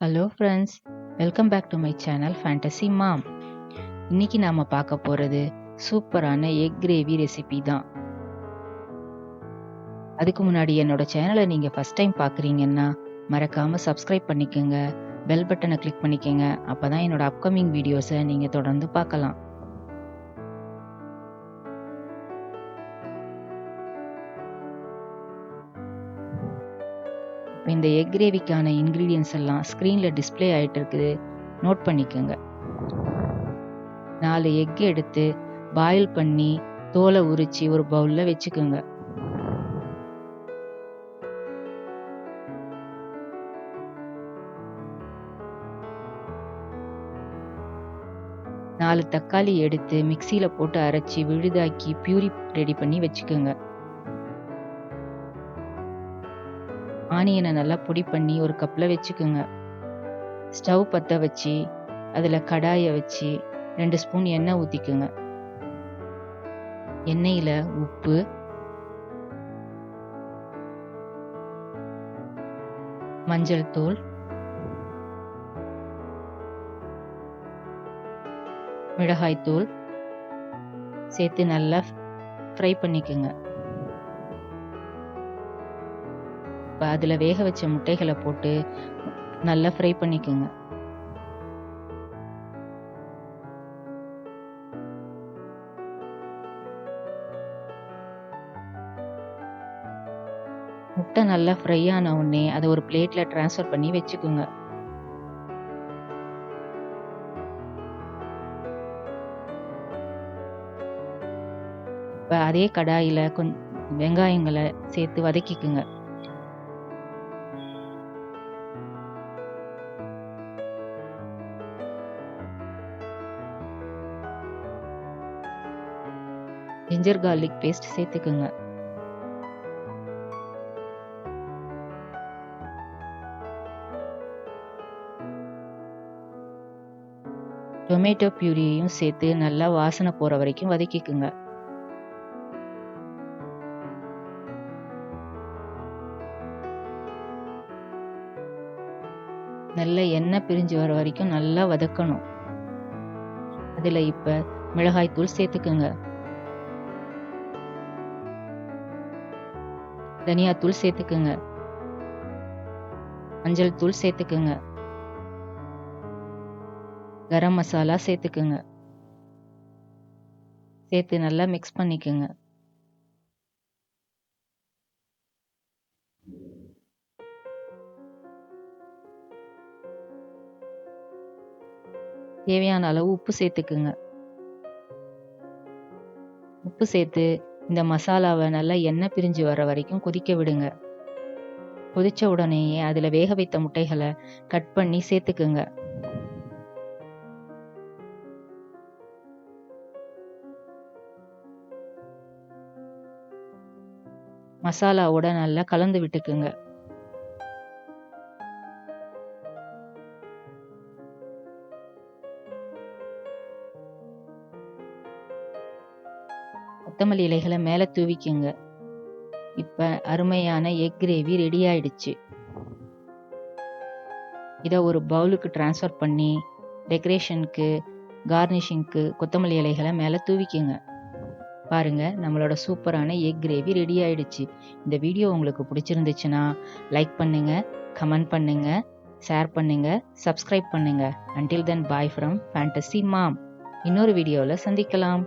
Hello friends, welcome back to my channel fantasy mom. இன்னைக்கு நாம பார்க்க போறது சூப்பரான எக் கிரேவி ரெசிபி தான். அதுக்கு முன்னாடி என்னோட சேனலை நீங்க ஃபர்ஸ்ட் டைம் பார்க்குறீங்கன்னா மறக்காம சப்ஸ்கிரைப் பண்ணிக்கோங்க, பெல் பட்டனை கிளிக் பண்ணிக்கோங்க. அப்பதான் என்னோட அப்கமிங் வீடியோஸை நீங்க தொடர்ந்து பார்க்கலாம். இந்த எக் கிரேவிக்கான இன்கிரீடியன்ஸ் எல்லாம் ஸ்க்ரீன்ல டிஸ்ப்ளே ஆயிட்டு இருக்குது, நோட் பண்ணிக்கோங்க. 4 எக் எடுத்து பாயில் பண்ணி தோலை உரிச்சு ஒரு பவுல்ல வச்சுக்கோங்க. நாலு தக்காளி எடுத்து மிக்சியில போட்டு அரைச்சி விழுதாக்கி பியூரி ரெடி பண்ணி வச்சுக்கோங்க. ஆனியனை நல்லா பொடி பண்ணி ஒரு கப்ல வச்சுக்கோங்க. ஸ்டவ் பற்ற வச்சு அதுல கடாயை வச்சு 2 ஸ்பூன் எண்ணெய் ஊத்திக்குங்க. எண்ணெயில உப்பு, மஞ்சள் தூள், மிளகாய் தூள் சேர்த்து நல்லா ஃப்ரை பண்ணிக்கோங்க. இப்போ அதில் வேக வச்ச முட்டைகளை போட்டு நல்லா ஃப்ரை பண்ணிக்கோங்க. முட்டை நல்லா ஃப்ரை ஆன உடனே அதை ஒரு பிளேட்ல டிரான்ஸ்ஃபர் பண்ணி வச்சுக்கோங்க. இப்போ அதே கடாயில வெங்காயங்களை சேர்த்து வதக்கிக்குங்க. ஜிஞ்சர் கார்லிக் பேஸ்ட் சேர்த்துக்குங்க. டொமேட்டோ பியூரியையும் சேர்த்து நல்லா வாசனை போற வரைக்கும் வதக்கிக்குங்க. நல்ல எண்ணெய் பிரிஞ்சு வர வரைக்கும் நல்லா வதக்கணும். அதுல இப்ப மிளகாய் தூள் சேர்த்துக்குங்க, தனியாத்தூள் சேர்த்துக்குங்க, மஞ்சள் தூள் சேர்த்துக்குங்க, கரம் மசாலா சேர்த்துக்குங்க. சேர்த்து நல்லா மிக்ஸ் பண்ணிக்குங்க. தேவையான அளவு உப்பு சேர்த்துக்குங்க. உப்பு சேர்த்து இந்த மசாலாவை நல்லா எண்ணெய் பிரிஞ்சு வர வரைக்கும் கொதிக்க விடுங்க. கொதிச்ச உடனேயே அதுல வேக வைத்த முட்டைகளை கட் பண்ணி சேர்த்துக்குங்க. மசாலாவோட நல்லா கலந்து விட்டுக்குங்க. கொத்தமல்லி இலைகளை மேல தூவிக்குங்க. இப்ப அருமையான எக் கிரேவி ரெடி ஆயிடுச்சு. இதை ஒரு பவுலுக்கு டிரான்ஸ்ஃபர் பண்ணி டெக்கரேஷனுக்கு, கார்னிஷிங்க்கு கொத்தமல்லி இலைகளை மேல தூவிக்குங்க. பாருங்க, நம்மளோட சூப்பரான எக் கிரேவி ரெடி ஆயிடுச்சு. இந்த வீடியோ உங்களுக்கு பிடிச்சிருந்துச்சுன்னா லைக் பண்ணுங்க, கமெண்ட் பண்ணுங்க, ஷேர் பண்ணுங்க, சப்ஸ்கிரைப் பண்ணுங்க. Until then, bye from Fantasy Mom. இன்னொரு வீடியோல சந்திக்கலாம்.